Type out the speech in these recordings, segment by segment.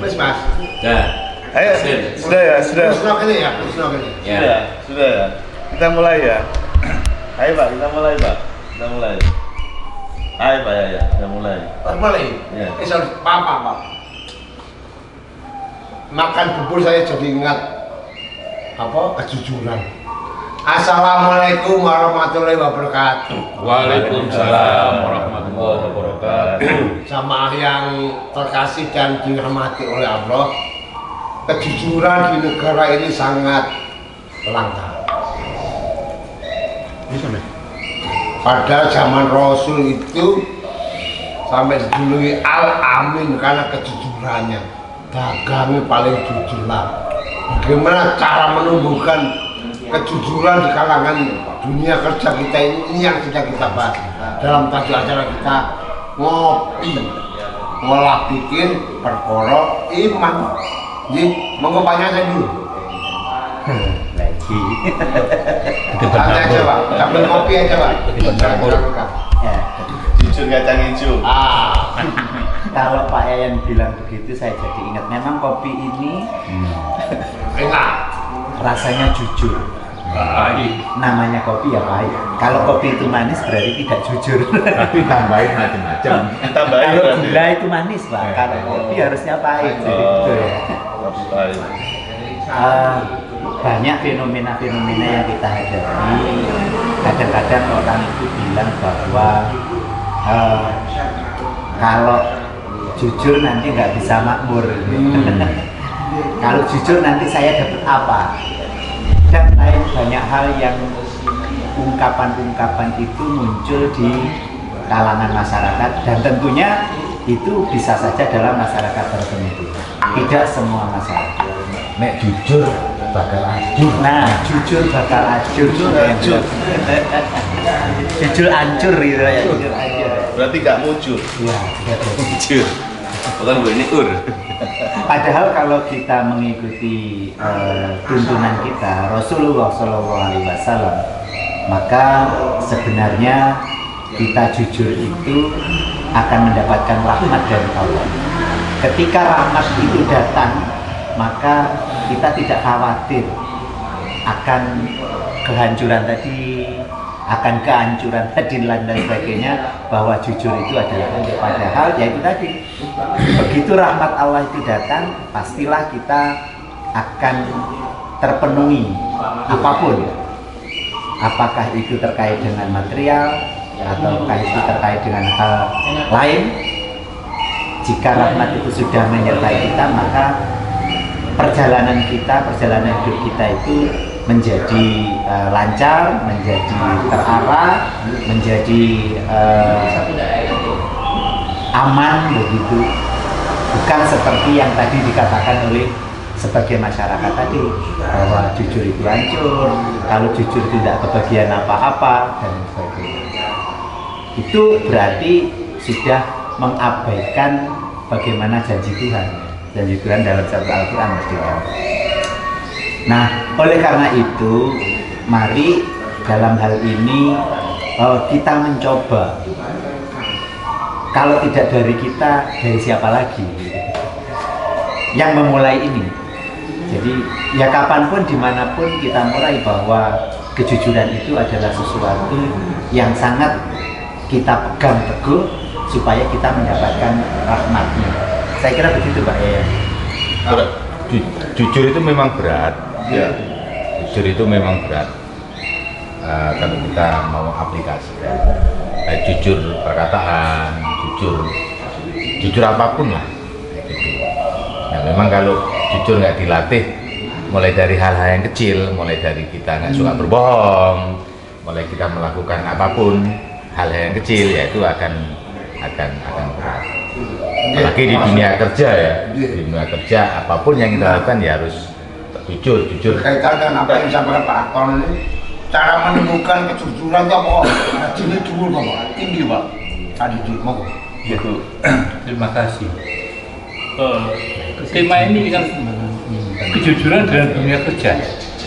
Wes Mas. Nah, Ayo, sudah ya, sudah. Terus ini ya, terus ini. Sudah ya. Kita mulai ya. Ayo Pak, kita mulai Pak. Kita mulai. Ayo Pak ya, kita mulai. Mulai. Ya. Sorry, Pak. Makan bubur saya jadi ingat kejujuran. Assalamualaikum warahmatullahi wabarakatuh. Waalaikumsalam warahmatullahi wabarakatuh. Jamaah yang terkasih dan dirahmati oleh Allah, kejujuran di negara ini sangat langka. Pada zaman Rasul itu sampai dijuluki Al-Amin karena kejujurannya. Dagangnya paling jujur lah. Bagaimana cara menumbuhkan kejujuran di kalangan dunia kerja kita ini yang sudah kita bahas dalam tajuk acara kita ngopi ngolah bikin perkara iman. Jadi monggo panjang dulu. Lagi. Santai aja Pak, sambil ngopi aja Pak. Ya. Jujur kacang hijau. Kalau Pak Yayan bilang begitu, saya jadi ingat. Memang kopi ini Enak. rasanya jujur. Namanya kopi ya pahit. Kalau kopi itu manis berarti tidak jujur. Tapi tambahin macam-macam. Tambahin Kalau berarti. gula itu manis Pak. Kalau kopi harusnya pahit. Jadi gitu ya. Baik. Banyak fenomena-fenomena yang kita hadapi. Kadang-kadang orang itu bilang bahwa kalau jujur nanti nggak bisa makmur. Kalau jujur nanti saya dapat apa? Dan lain banyak hal yang ungkapan-ungkapan itu muncul di kalangan masyarakat dan tentunya itu bisa saja dalam masyarakat tertentu. Tidak semua masyarakat. Nek jujur bakal ajur. Nah, jujur bakal ajur. Jujur. Jujur hancur gitu ya. Jujur hancur. Berarti nggak mujur. Ya, Jujur. Bukan bu ini Padahal kalau kita mengikuti tuntunan kita Rasulullah SAW, maka sebenarnya kita jujur itu akan mendapatkan rahmat dari Allah. Ketika rahmat itu datang, maka kita tidak khawatir akan kehancuran tadi, akan kehancuran tadi dan sebagainya, bahwa jujur itu adalah padahal yaitu tadi, begitu rahmat Allah itu datang, pastilah kita akan terpenuhi apapun, apakah itu terkait dengan material ataukah itu terkait dengan hal lain. Jika rahmat itu sudah menyertai kita, maka perjalanan hidup kita itu menjadi lancar, menjadi terarah, menjadi aman begitu. Bukan seperti yang tadi dikatakan oleh sebagian masyarakat tadi, bahwa jujur itu hancur, kalau jujur tidak kebagian apa-apa dan sebagainya. Itu berarti sudah mengabaikan bagaimana janji Tuhan. Janji Tuhan dalam surat Al-Quran mestinya. Nah, oleh karena itu, mari dalam hal ini kita mencoba. Kalau tidak dari kita, dari siapa lagi yang memulai ini? Jadi ya kapanpun, dimanapun kita mulai, bahwa kejujuran itu adalah sesuatu yang sangat kita pegang teguh supaya kita mendapatkan rahmatnya. Saya kira begitu Pak ya. Jujur itu memang berat. Ya. Jujur itu memang berat. Kalau kita mau aplikasikan, jujur perkataan, jujur apapun lah. Gitu. Nah, memang kalau jujur nggak dilatih, mulai dari hal-hal yang kecil, mulai dari kita nggak suka berbohong, mulai kita melakukan apapun hal-hal yang kecil, ya itu akan berat. Apalagi di dunia kerja ya, di dunia kerja apapun yang kita lakukan ya harus jujur. Berkaitan dengan apa yang disampaikan Pak Akon ini, cara menemukan kejujuran itu apa? Hasilnya dulu Pak, tinggi Pak. Tadi di mau. Gitu. Terima kasih. Tema ini kan kejujuran dalam dunia kerja.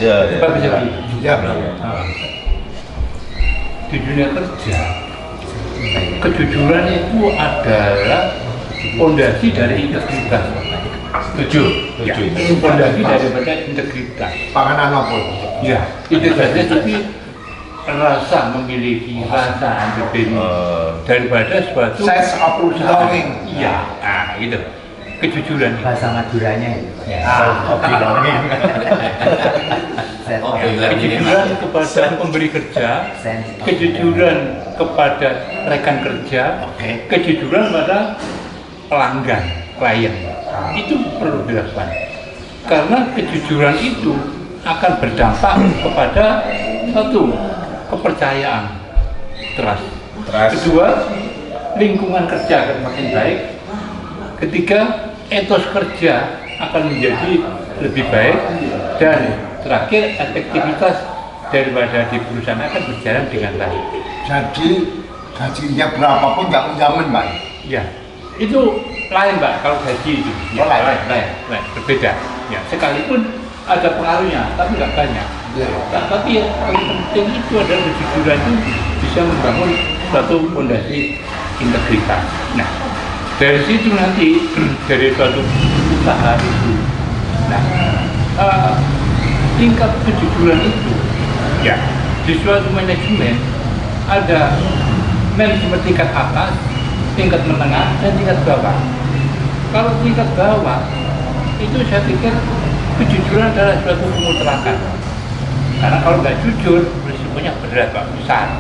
Ya. Pak bisa Ya. Di dunia kerja, kejujuran itu adalah fondasi dari integritas. Setuju, Ya, setuju. fondasi daripada integritas. Panganan apa? Ya, integritasnya jadi rasa memiliki rasa independen daripada suatu Sense of perusahaan. belonging. Iya, nah gitu. Kejujuran. Bahasa Maduranya itu. Self of belonging. Sense of Kejujuran kepada pemberi kerja, sense of kejujuran kepada rekan kerja, kejujuran pada pelanggan, klien. Itu perlu dilakukan. Karena kejujuran itu akan berdampak kepada satu, kepercayaan, trust. Kedua, lingkungan kerja akan makin baik. Ketiga, etos kerja akan menjadi lebih baik. Dan terakhir, efektivitas daripada di perusahaan akan berjalan dengan baik. Jadi gajinya berapapun nggak menjamin, Pak. Ya, itu lain, Mbak, kalau gaji itu. Ya, Oh, lain. lain, berbeda. Ya, sekalipun ada pengaruhnya, tapi nggak banyak. Nah, tapi yang paling penting itu adalah kejujuran itu bisa membangun suatu fondasi integritas. Nah, dari situ nanti dari suatu usaha itu, nah tingkat kejujuran itu, ya di suatu manajemen ada manajemen tingkat atas, tingkat menengah, dan tingkat bawah. Kalau tingkat bawah itu saya pikir kejujuran adalah suatu kemutlaka. Karena kalau nggak jujur, risikonya berat, Pak, besar.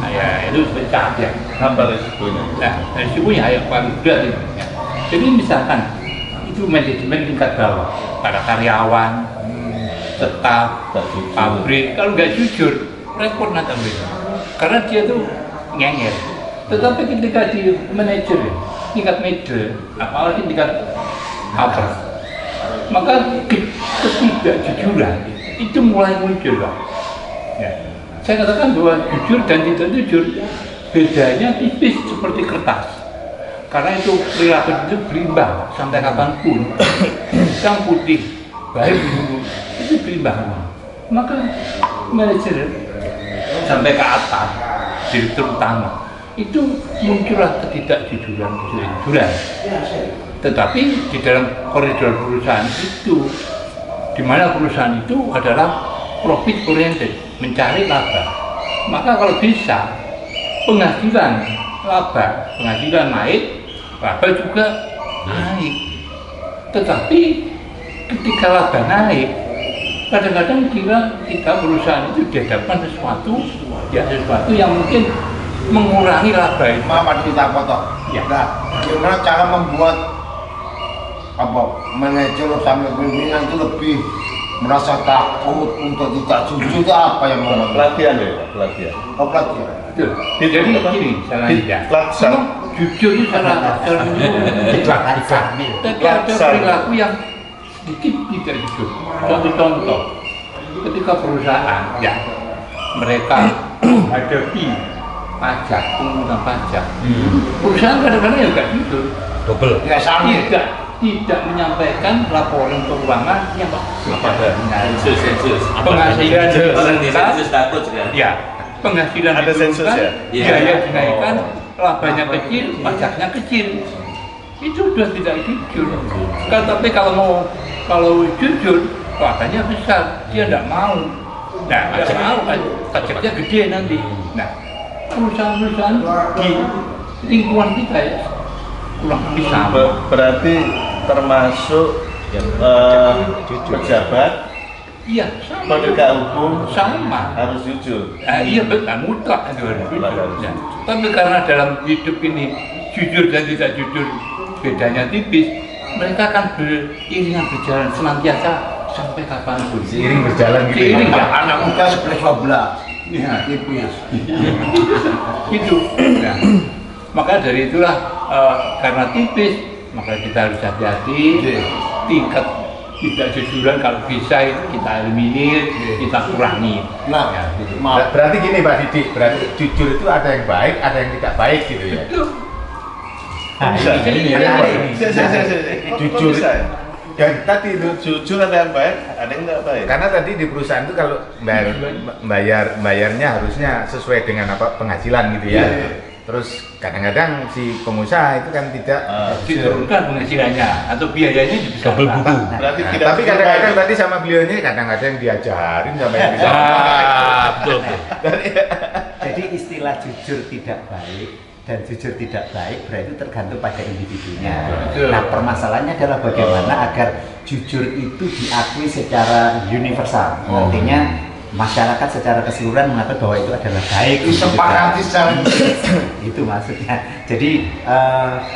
Nah, ya itu pecah ya. Apa resikonya? Nah, risikonya ya paling berat itu. Ya. Jadi misalkan itu manajemen tingkat bawah, para karyawan, staf, Tak jujur. pabrik, kalau nggak jujur, repot nanti mereka. Karena dia tuh ngengel. Tetapi ketika di manajer, tingkat middle, apalagi tingkat upper, maka ketidakjujuran itu mulai muncul, Pak. Ya. Saya katakan bahwa jujur dan tidak jujur bedanya tipis seperti kertas. Karena itu perilaku itu berimbang sampai kapanpun. Yang putih, baik dulu itu berimbang. Maka manajer sampai ke atas, direktur utama itu muncullah ketidakjujuran. Tetapi di dalam koridor perusahaan itu, di mana perusahaan itu adalah profit oriented, mencari laba. Maka kalau bisa penghasilan laba, penghasilan naik, laba juga naik. Tetapi ketika laba naik, kadang-kadang kita perusahaan itu dihadapkan sesuatu yang mungkin mengurangi laba itu. Maaf, kita potong. Ya. Nah, bagaimana cara membuat manajer sampai pimpinan itu lebih merasa takut untuk tidak jujur, itu apa yang mau Pelatihan ya, Pak, pelatihan. pelatihan? Betul. Jadi begini, salahnya. Laksan. Memang jujur itu salah tapi ada perilaku yang sedikit tidak jujur. Satu contoh, ketika perusahaan ya mereka hadapi pajak, pungutan pajak, perusahaan kadang-kadang ya nggak jujur, Double. Ya sama. tidak menyampaikan laporan keuangan yang Sensus. penghasilan Orang di diturunkan, sensus takut kan? ya penghasilan Ada sensus ya? Iya. biaya dinaikkan, labanya kecil, pajaknya kecil. Itu sudah tidak jujur. Tapi kalau jujur, labanya besar, dia tidak mau. Nah, tidak mau, pajaknya gede nanti. Nah, perusahaan-perusahaan di lingkungan kita ya kurang lebih sama. Berarti termasuk pejabat, Iya, sama. penegak hukum Sama. harus jujur. Iya betul, mutlak itu harus jujur. Ya. Tapi karena dalam hidup ini jujur dan tidak jujur bedanya tipis, mereka akan beriringan berjalan senantiasa sampai kapanpun. Seiring berjalan gitu. Seiring ya. ya. Anak muda 11-12 Iya. tipis. Gitu. Nah, maka dari itulah karena tipis, maka kita harus hati-hati. Tingkat tidak jujuran kalau bisa itu kita eliminir, kita kurangi. Nah, Ya, gitu. maaf. Berarti gini Pak Didi, berarti jujur itu ada yang baik, ada yang tidak baik gitu ya. Itu Nah, Bisa. ini menarik ini. Jujur Jujur. Dan tadi itu Jujur ada yang baik, ada yang tidak baik. karena tadi di perusahaan itu kalau bayarnya harusnya sesuai dengan apa penghasilan gitu ya. Iya. Terus kadang-kadang si pengusaha itu kan tidak diturunkan penghasilannya atau biayanya bisa double buku. Berarti Nah, tidak tapi kadang-kadang tadi sama beliau ini kadang-kadang diajarin sampai yang bisa. Betul, betul. Jadi istilah jujur tidak baik dan jujur tidak baik berarti tergantung pada individunya. Betul. Nah, permasalahannya adalah bagaimana agar jujur itu diakui secara universal. Artinya masyarakat secara keseluruhan mengatakan bahwa itu adalah baik. Disepakati secara Itu maksudnya. Jadi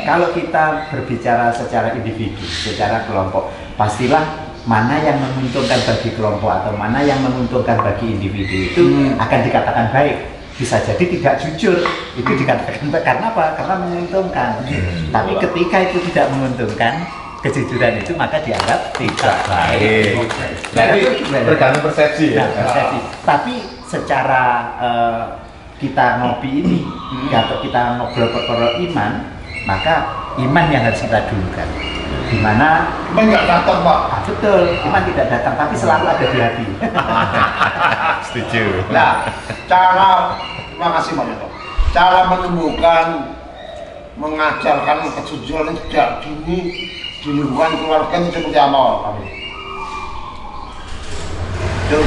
kalau kita berbicara secara individu, secara kelompok, pastilah mana yang menguntungkan bagi kelompok atau mana yang menguntungkan bagi individu itu akan dikatakan baik. Bisa jadi tidak jujur, itu dikatakan baik. Karena apa? Karena menguntungkan. Tapi ketika itu tidak menguntungkan, kejujuran itu maka dianggap tidak baik. Jadi tergantung persepsi ya. Nah, persepsi. Tapi secara kita ngopi ini, atau kita ngobrol perkara iman, maka iman yang harus kita dulukan. Di mana enggak datang, Pak. betul, iman tidak datang, tapi selalu ada di hati. Setuju. Nah, makasih Pak Yoto. Cara menemukan, mengajarkan kejujuran itu tidak dini di lingkungan keluarga itu seperti apa, Pak?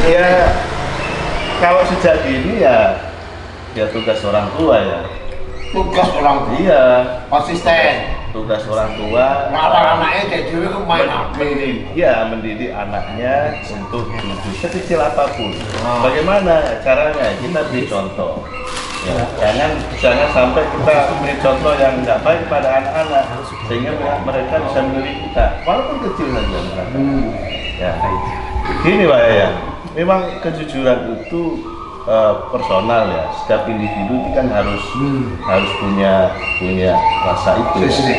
Ya, kalau sejak dini ya tugas orang tua ya. Tugas orang tua, Iya, konsisten. tugas orang tua. Ngarang anaknya kayak dewe ke main HP. Iya, mendidik anaknya untuk jujur sekecil apapun. Bagaimana caranya? Kita beri contoh. Ya, jangan sampai kita beri contoh yang tidak baik pada anak-anak sehingga mereka bisa meniru kita, walaupun kecil saja. Ya, gini Pak ya. Memang kejujuran itu personal ya. Setiap individu kan harus punya rasa itu. Sini.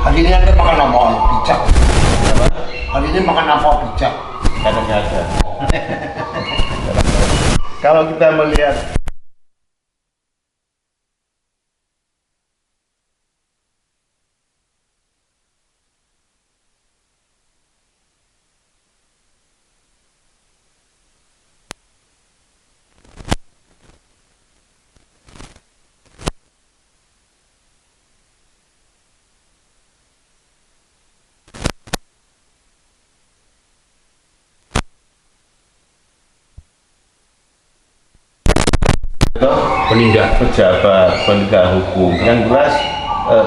Hari ini Anda makan apa? Bijak. Hari ini makan apa? Bijak. Kadang-kadang. Kalau kita melihat pejabat penegak hukum yang jelas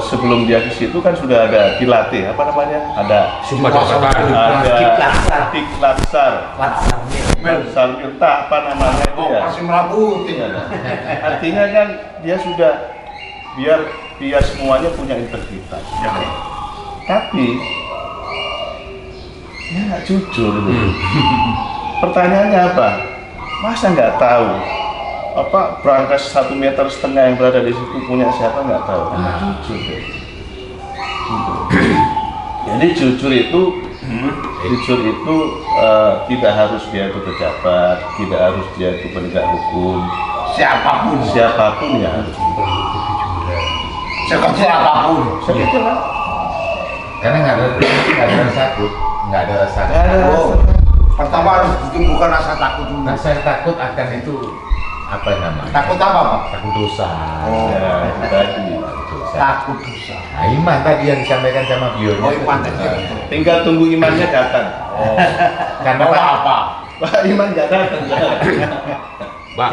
sebelum dia ke situ kan sudah ada dilatih ada Sumpah jabatan. Diklatsar entah apa namanya itu ya. Masih merabutin. Artinya kan dia sudah biar semuanya punya integritas. Tapi dia nggak jujur. Pertanyaannya apa? Masa nggak tahu berangkas 1,5 meter yang berada di situ punya siapa nggak tahu. Jujur deh. Jadi jujur itu tidak harus dia itu pejabat, tidak harus dia itu penegak hukum, siapapun ya harus sekecil apapun. sekecil lah. Karena nggak ada rasa takut, nggak ada rasa Oh, pertama harus ditumbuhkan rasa takut dulu. Rasa takut akan itu apa namanya? Takut apa, Pak? Takut dosa. Oh. Ya, itu tadi. Takut dosa. Takut dosa. Nah, iman tadi yang disampaikan sama beliau. Oh, iman tadi. Tinggal tunggu imannya datang. Oh. Karena Bawa apa? Pak iman nggak datang. Pak,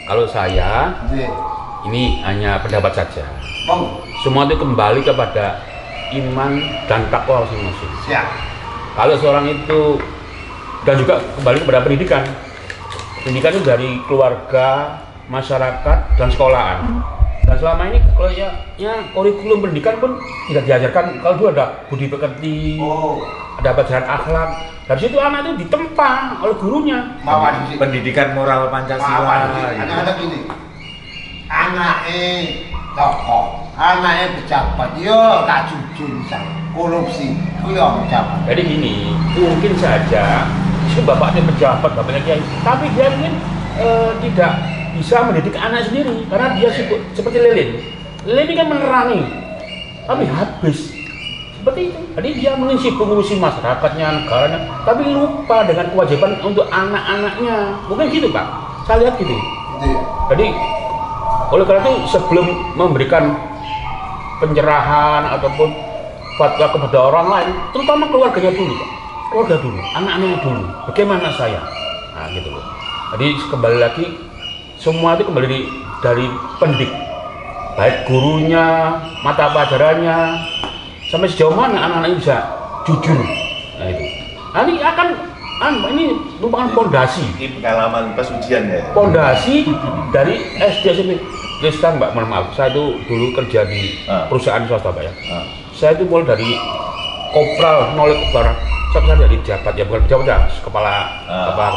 kalau saya Jadi, ini hanya pendapat saja. Bang, Semua itu kembali kepada iman dan takwa masing-masing. siap. Kalau seorang itu dan juga kembali kepada pendidikan. Pendidikan itu dari keluarga, masyarakat, dan sekolahan. Dan selama ini kalau ya kurikulum pendidikan pun tidak diajarkan. Kalau dulu ada budi pekerti, Oh, ada pelajaran akhlak. Dari situ anak itu ditempa oleh gurunya. mawar di pendidikan moral Pancasila. Anak-anak gini. Anaknya tokoh, anaknya pejabat, yo tak jujur misal korupsi, yo pejabat. Jadi gini, mungkin saja itu bapaknya pejabat, bapaknya kiai, tapi dia mungkin tidak bisa mendidik anak sendiri karena dia sibuk seperti lilin. Lilin ini kan menerangi, tapi habis seperti itu. Jadi dia mungkin sibuk ngurusi masyarakatnya, negaranya, tapi lupa dengan kewajiban untuk anak-anaknya. Mungkin gitu Pak, saya lihat gitu. Gitu ya. Jadi Oleh karena itu sebelum memberikan pencerahan ataupun fatwa kepada orang lain, terutama keluarganya dulu, Pak. Keluarga dulu, anak-anaknya dulu. Bagaimana saya? Nah, gitu loh. Jadi kembali lagi, semua itu kembali dari pendidik, baik gurunya, mata pelajarannya, sampai sejauh mana anak-anak ini bisa jujur. Nah itu. Nah, ini merupakan fondasi. Ini pengalaman pas ujian ya. Fondasi dari SD SMP. Jadi sekarang Mbak, mohon maaf, saya itu dulu kerja di perusahaan swasta Pak ya. Saya itu mulai dari kopral, nolak kopral, sampai dari jabat, ya bukan jabat ya, kepala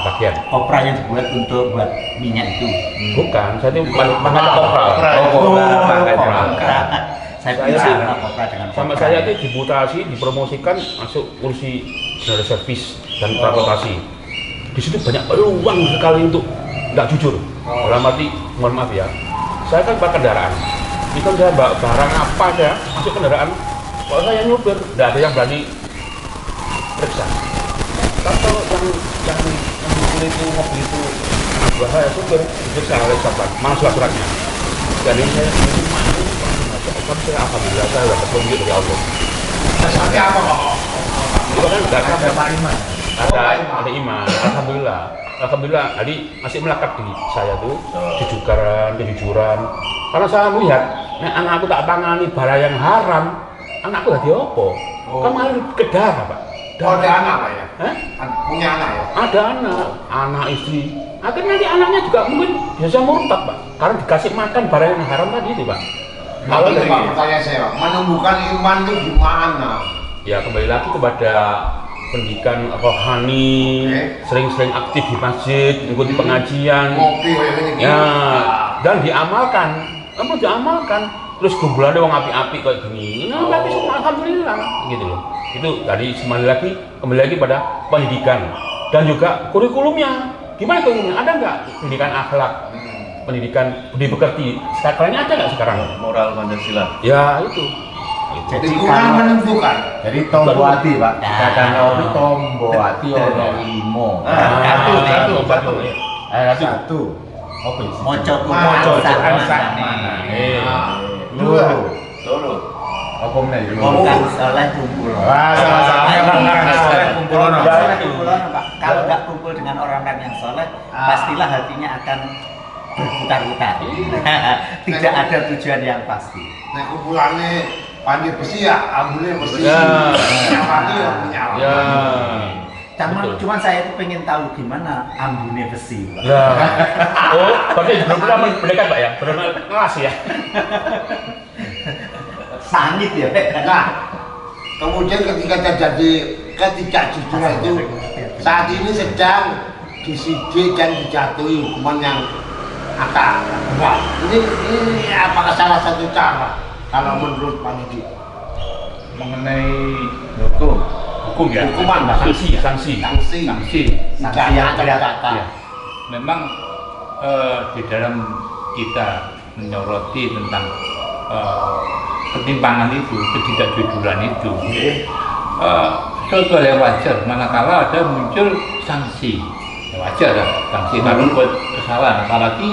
bagian. Kopra yang dibuat untuk buat minyak itu. Bukan, saya itu pangkat kopral. Kopra. Saya bisa kopra dengan Sama kopra. saya itu dimutasi, dipromosikan masuk kursi general service dan transportasi. Di situ banyak peluang sekali untuk nggak jujur. Dalam arti, mohon maaf ya, saya kan bawa kendaraan. Itu saya bawa barang apa aja masuk kendaraan. Kalau saya nyupir, nggak ada yang berani periksa. Tapi kalau yang nyupir itu mobil itu anak buah saya supir, diperiksa oleh sahabat, mana surat-suratnya. Jadi saya malu, tapi saya alhamdulillah saya dapat petunjuk dari Allah. Seperti apa kok? Itu kan nggak ada iman, alhamdulillah. Jadi masih melekat di saya tuh kejujuran. Karena saya melihat, anakku tak tangani barang yang haram, anakku jadi apa? Kan malah kedah Pak. Oh, ada anak Pak ya? Hah? Punya anak ya? Ada anak istri. Akhirnya nanti anaknya juga mungkin biasa murtad Pak, karena dikasih makan barang yang haram tadi itu Pak. Kalau itu Pak, pertanyaan saya, menumbuhkan iman itu gimana? Ya kembali lagi kepada pendidikan rohani, sering-sering aktif di masjid, ikuti pengajian, Ngopi kayak gini. ya, dan diamalkan, terus kumpulannya wong api-api kayak gini, nah tapi semua alhamdulillah, gitu loh. Itu tadi kembali lagi pada pendidikan dan juga kurikulumnya. Gimana kurikulumnya? Ada nggak pendidikan akhlak, pendidikan budi pekerti? Sekarang ada nggak sekarang? Moral Pancasila. Ya itu. Jadi Kurang menentukan. Jadi tombo hati Pak. Kata Nabi tombo hati ono limo. Satu. Apa sih? Moco Quran sak mana? Loro. Apa meneh? Bukan soleh kumpul. Wah, soleh kumpul. Pak. Kalau nggak kumpul dengan orang-orang yang soleh, pastilah hatinya akan berputar-putar. Tidak ada tujuan yang pasti. Nah, kumpulannya panggil besi ya, ambulnya besi. Ya. Nyawati ya, menyala. Ya. Cuman saya itu pengen tahu gimana ambune besi. Pak. Ya. Oh, berarti belum pernah mendekat Pak ya? Belum kelas ya? Sangit ya. Nah, kemudian ketika terjadi ketidakjujuran itu saat ini sedang disidik dan dijatuhi hukuman yang agak berat. Ini apakah salah satu cara kalau menurut Pak Didi? Mengenai hukum ya, Hukuman, Pak. Sanksi. Sanksi yang terkata. Ya. Memang di dalam kita menyoroti tentang ketimpangan itu, ketidakjujuran itu, suatu hal yang wajar. Manakala ada muncul sanksi, ya wajar ya, sanksi. Kalau buat kesalahan, apalagi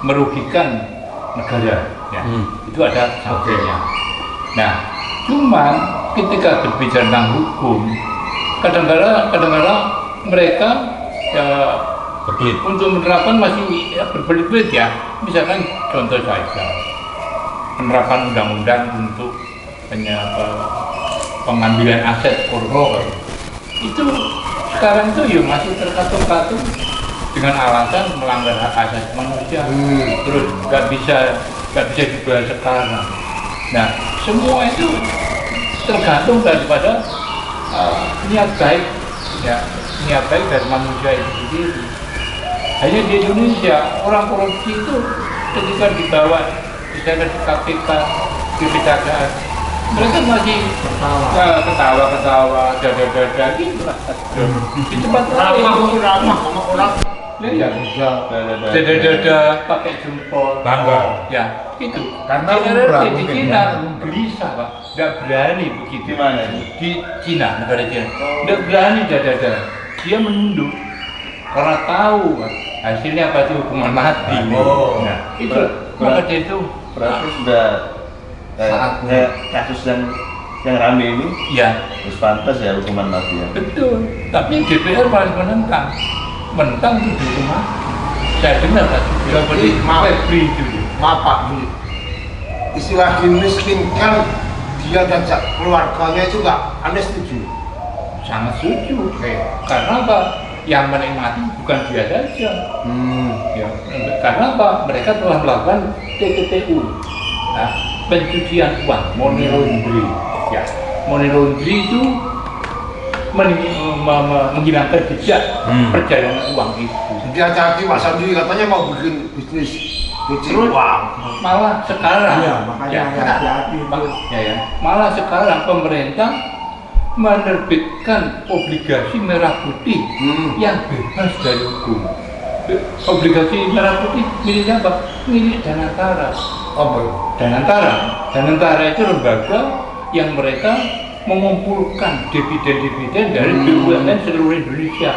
merugikan negara, ya, itu ada sanksinya. Nah, cuman ketika berbicara tentang hukum, kadang-kadang mereka ya berbelit untuk menerapkan masih ya, berbelit-belit ya. Misalkan contoh saja penerapan undang-undang untuk pengambilan aset koruptor itu sekarang itu ya masih terkatung-katung dengan alasan melanggar hak asasi manusia, terus nggak bisa dijual sekarang. Nah, semua itu tergantung daripada niat baik, ya, niat baik dari manusia itu sendiri. Hanya di Indonesia orang korupsi itu ketika dibawa misalnya di KPK, di Kejaksaan, mereka masih ketawa, dada gitu lah. Di tempat lain ramah sama orang. Lihat dada pakai jempol, Bangga. ya itu. Karena di Cina gelisah Pak, nggak berani begitu. Di mana? Di Cina, negara Cina, nggak berani dada. Dia menunduk karena tahu hasilnya pasti hukuman mati. Nah, itu maka dia itu Berarti sudah kayak kasus yang rame ini ya terus pantas ya hukuman mati ya. betul. Tapi DPR paling menentang itu di rumah. Saya dengar tadi seperti Febri itu. Maaf Pak, istilah dimiskinkan dia dan keluarganya juga Anda setuju? Sangat setuju. Karena apa? Yang menikmati bukan dia saja. Ya. Karena apa? Mereka telah melakukan TPPU, nah, pencucian uang, money laundry. Ya, money laundry itu menghilangkan jejak perjalanan uang itu. Jadi hati-hati Pak Sandi katanya mau bikin bisnis cuci Terus uang. malah sekarang, Iya, makanya hati-hati itu. ya, malah sekarang pemerintah menerbitkan obligasi merah putih yang bebas dari hukum. Obligasi merah putih milik siapa? Milik Danantara. Apa? Danantara itu lembaga yang mereka mengumpulkan dividen-dividen dari BUMN seluruh Indonesia.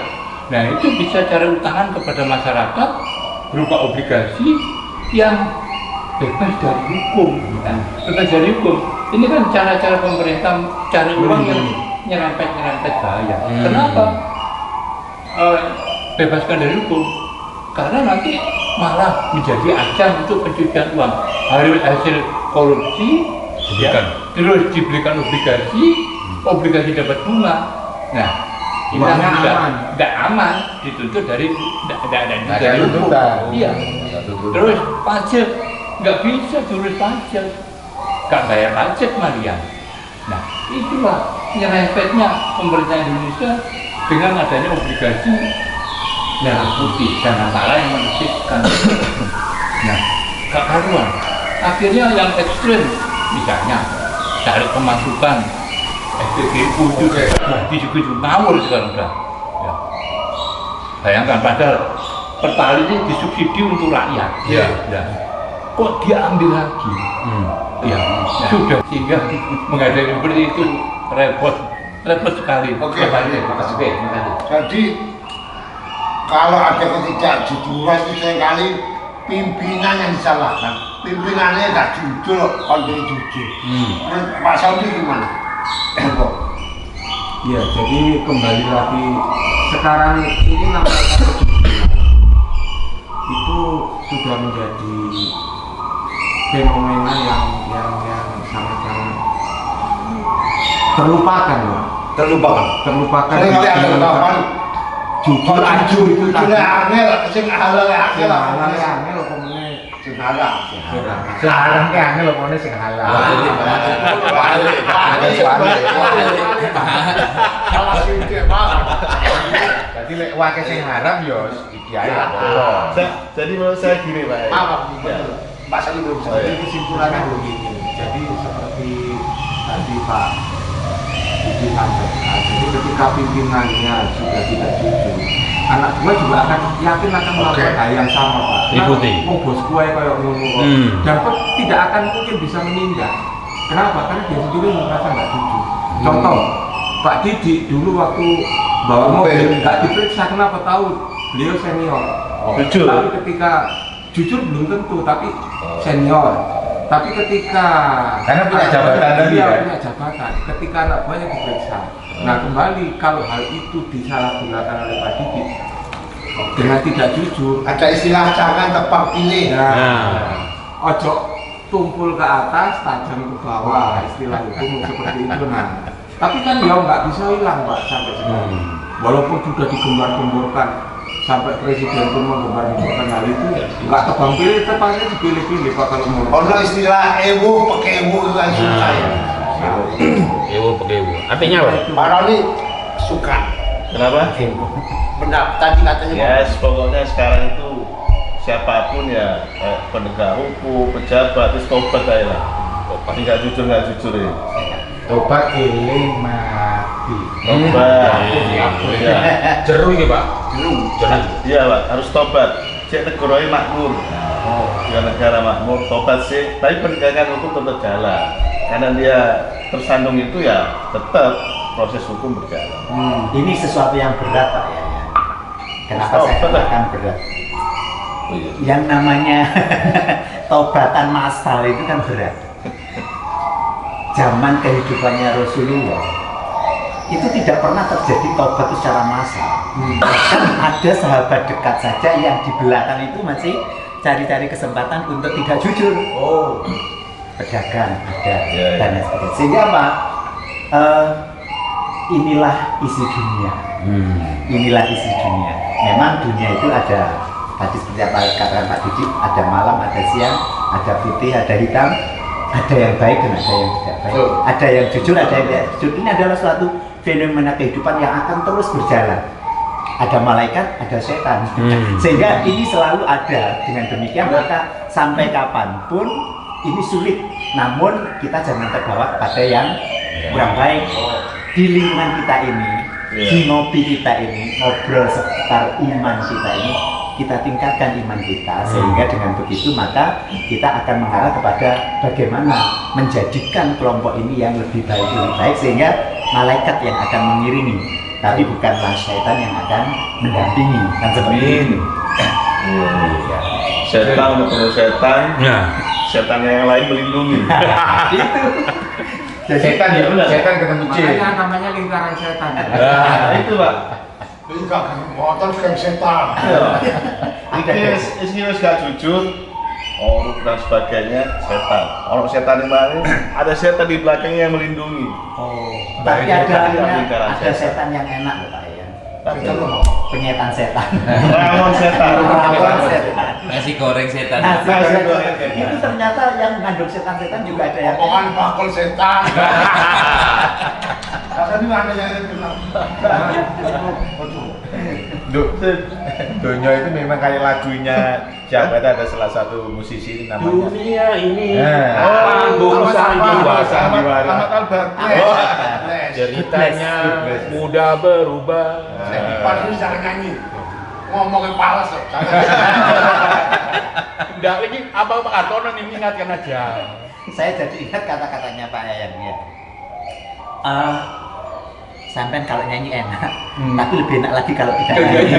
Nah, itu bisa cari utangan kepada masyarakat berupa obligasi yang bebas dari hukum. Nah, bebas dari hukum. Ini kan cara-cara pemerintah cari uang yang nyerempet bahaya. Kenapa? Bebaskan dari hukum. Karena nanti malah menjadi ajang untuk pencucian uang. Hasil korupsi terus diberikan obligasi dapat bunga. Nah, ini tidak aman, dituntut dari hukum. Iya. Terus pajak nggak bisa terus pajak, nggak bayar pajak malian. Nah, itulah nyerempetnya pemerintah Indonesia dengan adanya obligasi merah putih dan antara yang menerbitkan. Nah, gak karuan. Akhirnya yang ekstrim, misalnya cari pemasukan SPBU juga juga ngawur sekarang udah. Ya. Bayangkan padahal Pertalite ini disubsidi untuk rakyat. Iya. Ya. Kok dia ambil lagi? Ya, sudah sehingga menghadapi seperti itu repot sekali. Oke, makasih. Jadi kalau ada ketidakjujuran itu seringkali pimpinan yang disalahkan. Pimpinannya nggak jujur, konten jujur. Pak Saudi gimana? Ya, jadi kembali lagi sekarang ini namanya itu sudah menjadi fenomena yang sangat-sangat terlupakan, Pak. Terlupakan. Seringkali ada ungkapan jujur itu tadi. Sing halal angel. Angel komune Sing halal. Sekarang ki angel komune sing halal. Jadi lek wake sing haram yo dikiai. Jadi menurut saya gini Pak. Pak Sandi belum bisa. Jadi kesimpulannya begini. Jadi seperti tadi Pak Budi sampaikan, jadi ketika pimpinannya sudah tidak jujur, anak gue juga akan yakin akan melakukan hal yang sama Pak. Ikuti. Mau bos gue kayak ngono, dan tidak akan mungkin bisa menindak. Kenapa? Karena dia sendiri merasa nggak jujur. Contoh, Pak Didi dulu waktu bawa mobil nggak diperiksa, kenapa? Tahu beliau senior. Jujur. Tapi ketika jujur belum tentu, tapi senior. Tapi ketika Karena punya jabatan tadi ya? punya jabatan, ketika anak buahnya diperiksa. Nah kembali kalau hal itu disalahgunakan oleh Pak Didi dengan tidak jujur, Ada istilah jangan tebak pilih. ojo tumpul ke atas, tajam ke bawah, istilah hukum seperti itu. Nah, tapi kan dia nggak bisa hilang Pak sampai sekarang. Walaupun sudah digembar-gemborkan sampai presiden pun menggembar-gemborkan hal itu, nggak tebang pilih, tepatnya dipilih-pilih Pak kalau mau. Ono istilah ewu pakai ewu itu kan susah ya. Ewo. Artinya apa? Pak Roni suka. Kenapa? Benar tadi katanya. Ya, pokoknya sekarang itu siapapun ya penegak hukum, pejabat, itu tobat aja lah. Nggak jujur ya. Tobat eling mati. Tobat. Ya. Jeru ini Pak. Iya Pak, harus tobat. Cek negara makmur. Ya negara makmur, tobat sih. Tapi penegakan hukum tetap jalan. Karena dia tersandung itu ya tetap proses hukum berjalan. Ini sesuatu yang berat Pak ya. Kenapa saya Stop, katakan berat? Oh, iya. Yang namanya taubatan massal itu kan berat. Zaman kehidupannya Rasulullah itu tidak pernah terjadi taubat secara massal. Bahkan ada sahabat dekat saja yang di belakang itu masih cari-cari kesempatan untuk tidak jujur. Oh, Pedagang ada Ya, dan lain sebagainya. Sehingga apa? Inilah isi dunia. Inilah isi dunia. Memang dunia itu ada, tadi seperti apa katakan Pak Didi, ada malam, ada siang, ada putih, ada hitam, ada yang baik dan ada yang tidak baik, ada yang jujur, ada yang tidak jujur. Ini adalah suatu fenomena kehidupan yang akan terus berjalan. Ada malaikat, ada setan, sehingga ini selalu ada. Dengan demikian maka sampai kapanpun ini sulit. Namun kita jangan terbawa pada yang kurang baik. Di lingkungan kita ini, di ngopi kita ini, ngobrol seputar iman kita ini, kita tingkatkan iman kita, sehingga dengan begitu maka kita akan mengarah kepada bagaimana menjadikan kelompok ini yang lebih baik, sehingga malaikat yang akan mengiringi, tapi bukanlah syaitan yang akan mendampingi. Kan seperti itu. setan ketemu setan, Nah, setan yang lain melindungi. Itu. Jadi, Setan ya, setan ketemu jin. Makanya namanya lingkaran setan. Nah, itu Pak. Ini gak motor kan setan. Ini wis gak jujur. Oh, dan sebagainya setan. Orang setan yang mana? Ada setan di belakangnya yang melindungi. tapi Dari ada setan. setan yang enak loh Pak ya. Tapi Penyetan setan. rawon setan. Rawon setan. Nasi goreng setan. Nah, Nasi setan- goreng. itu ternyata yang mengandung setan-setan juga ada yang Omongan bakul setan. Kata ini mana yang kenal? Donya itu memang kayak lagunya siapa itu, ada salah satu musisi namanya. dunia ini Nah. panggung sandiwara. Ahmad Albar. Ceritanya mudah berubah. Padahal jangan nyanyi. Ngomongin palas loh. Enggak lagi apa Pak Hartono nih, ingatkan aja. saya jadi ingat kata-katanya Pak Yayan ya. Sampai kalau nyanyi enak, tapi lebih enak lagi kalau tidak nyanyi.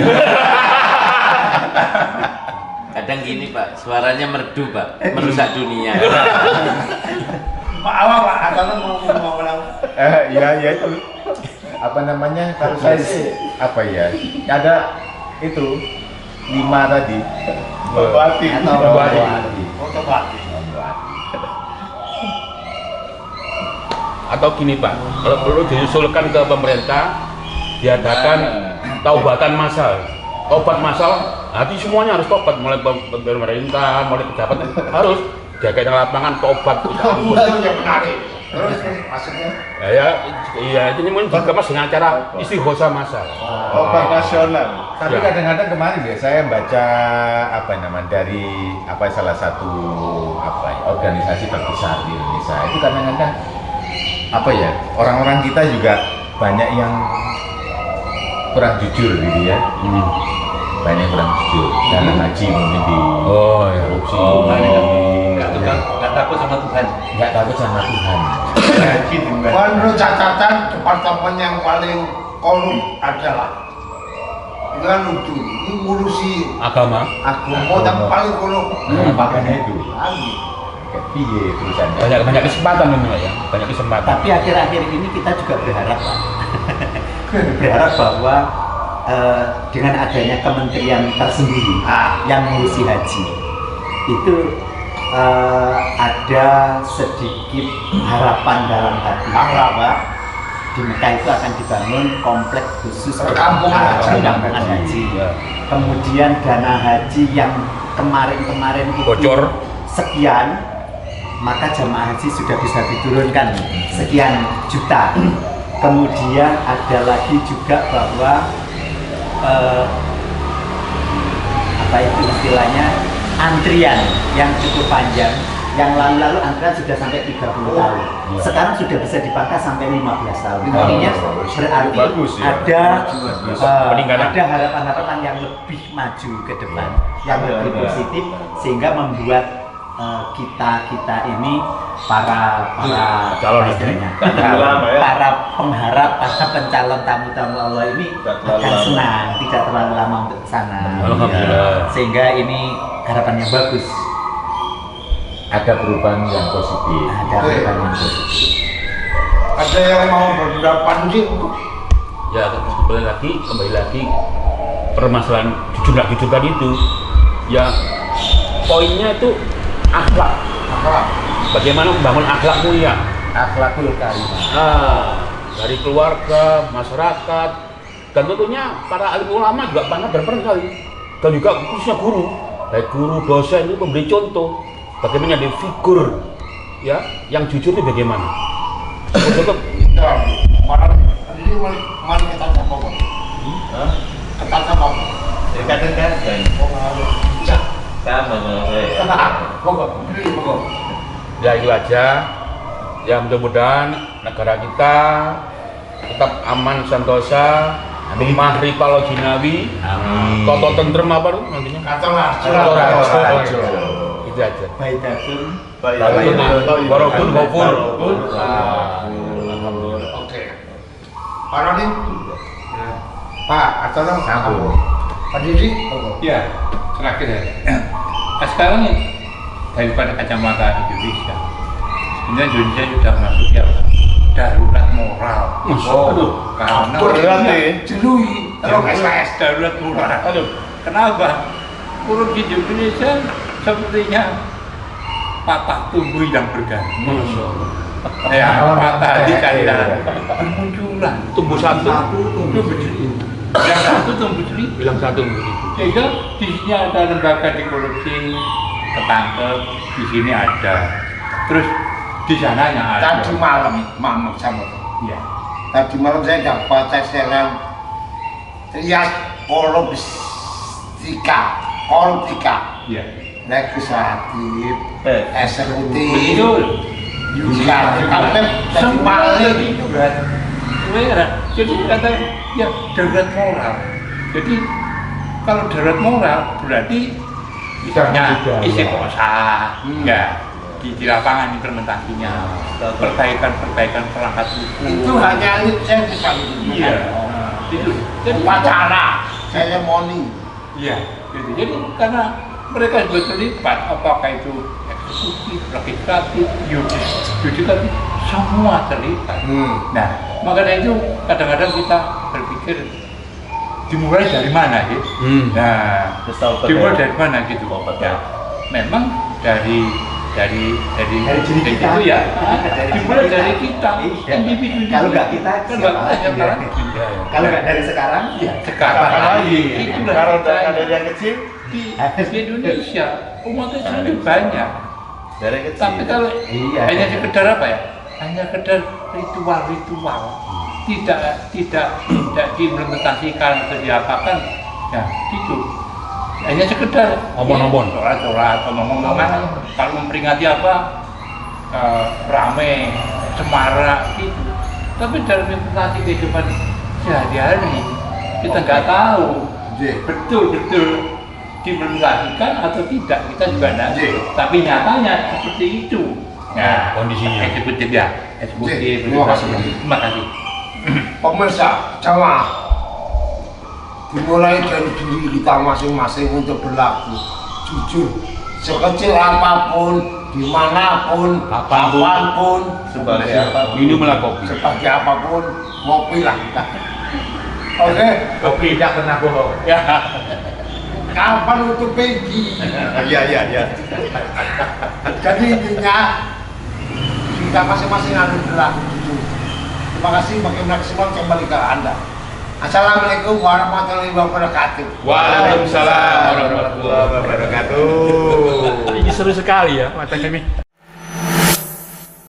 Kadang gini Pak, suaranya merdu Pak, merusak dunia. Pak Awang Pak, atau mau ulang. Ya itu apa namanya, kalau saya sih apa ya, ada itu 5 tadi. Bupati. Atau Bupati. Otomatis. Atau gini Pak, kalau perlu diusulkan ke pemerintah, diadakan taubatan massal. Obat massal, nanti semuanya harus tobat, mulai pemerintah, mulai pejabat harus jaga lapangan tobat. Itu yang menarik. Terus maksudnya Iya, ini mungkin dikemas dengan cara istighosa massal. Obat nasional. Tapi Ya. kadang-kadang kemarin ya saya baca apa nama dari salah satu organisasi terbesar di Indonesia, itu kadang-kadang orang-orang kita juga banyak yang kurang jujur gitu ya. Banyak yang kurang jujur dalam haji mungkin di korupsi, Nggak takut sama Tuhan. nggak takut sama Tuhan. menurut catatan departemen yang paling korup adalah itu kan lucu, ini ngurusi Agama. agama yang paling korup. Makanya itu Lagi. kayak piye tulisannya. Banyak kesempatan ini Pak ya, banyak kesempatan. Tapi akhir-akhir ini kita juga berharap Pak. Berharap bahwa dengan adanya kementerian tersendiri yang ngurusi haji itu ada sedikit harapan dalam hati bahwa di Mekah itu akan dibangun kompleks khusus Perkampungan haji. perkampungan haji. Kemudian dana haji yang kemarin-kemarin itu Bocor. sekian, maka jamaah haji sudah bisa diturunkan sekian juta. Kemudian ada lagi juga bahwa apa itu istilahnya, antrian yang cukup panjang. Yang lalu-lalu antrian sudah sampai 30 tahun. Sekarang sudah bisa dipangkas sampai 15 tahun. Artinya berarti Bagus ya. ada Peningkatan. ada harapan-harapan yang lebih maju ke depan, yang lebih positif, sehingga membuat kita ini para calon istilahnya, Ulama ya. para pengharap, para pencalon tamu-tamu Allah ini Tidak terlalu akan lama. senang, tidak terlalu lama untuk ke sana. Alhamdulillah. Sehingga ini harapan yang bagus. Ada perubahan yang positif. Ada harapan yang positif. Ada yang mau berpendapat sih? Ya kembali lagi permasalahan jujur tadi itu ya, poinnya itu akhlak. Bagaimana membangun akhlak mulia, Akhlakul karimah. dari keluarga, masyarakat, dan tentunya para alim ulama juga banyak dan pernah kali, dan juga khususnya guru, baik guru, dosen itu memberi contoh bagaimana di figur ya yang jujur itu bagaimana. Cukup Ini mari kita coba kok. Kita coba. Ya kadang-kadang sama saya. Pokok, ini pokok. ya itu aja. Ya mudah-mudahan negara kita tetap aman sentosa, rumah ripalo jinawi, toto tentrem apa tuh nantinya. Kacang lah. Itu aja. Baidatun. Warokun gofur. Oke. Pak Rodi. Pak, atau dong? Sambung. Pak Didi. Pokok. Ya, terakhir ya. Nah, sekarang nih, daripada kacamata Indonesia, sebenarnya Indonesia sudah masuk ya darurat moral. Aduh, Karena berat dia nih. jelui, kalau SKS darurat moral. Aduh, kenapa? Urut di Indonesia sepertinya patah tumbuh yang bergantung. Ya, patah di kandang bermunculan. tumbuh satu, Tumbuh berdiri. Yang satu tumbuh seribu. bilang satu begitu. Sehingga di sini ada lembaga di korupsi, ketangkep, di sini ada. Terus di sananya ada. Tadi malam, sama. Iya. Tadi malam saya dapat baca serial Trias Koruptika, Iya. legislatif, eksekutif, Betul. yudikatif, sampai tadi malam itu kan. Jadi kata ya darurat moral. Jadi kalau darurat moral berarti misalnya isi kosa, ya di lapangan implementasinya, perbaikan perangkat hukum. Itu hanya saya bisa Iya. Itu. Jadi wacana, seremoni. Iya, gitu. Jadi karena mereka juga terlibat, apakah itu eksekutif, legislatif, yudikatif, semua terlibat. Nah, makanya itu kadang-kadang kita berpikir dimulai dari mana sih? Nah, dimulai dari mana gitu? Ya, memang dari diri kita. itu ya, Dari dimulai kita. dari kita, Iya. individu. Kalau nggak kita, kan siapa nggak lagi? siapa Iya. lagi? Kalau nggak dari sekarang, Iya, sekarang Kapan lagi? Itulah Kalau kita dari yang kecil, di Indonesia umat Islam itu banyak. dari yang kecil. Tapi kalau Iya. hanya sekedar apa ya? Hanya sekedar ritual, tidak diimplementasikan atau diapakan, ya gitu. Hanya sekedar Omong-omong. sholat, omong-omongan. Kalau memperingati apa, rame, semarak gitu. Tapi dalam implementasi kehidupan sehari-hari kita nggak tahu betul-betul diimplementasikan atau tidak, kita juga tidak tahu. Tapi nyatanya seperti itu. Nah, Kondisinya. eksekutif ya, eksekutif. Terima kasih. Terima kasih. Pemirsa, jamaah, dimulai dari diri kita masing-masing untuk berlaku jujur, sekecil apapun, dimanapun, kapanpun, Sebagai apa? Minumlah kopi. sebagai apapun, ngopi lah kita. Oke, Kopi tidak pernah bohong. Ya. kapan untuk pergi? Iya. Jadi intinya kita masing-masing harus berlaku jujur. Terima kasih, bagaimana kesimpulan kembali ke Anda. Assalamualaikum warahmatullahi wabarakatuh. Waalaikumsalam warahmatullahi Wabarakatuh. Ini seru sekali ya mata kami.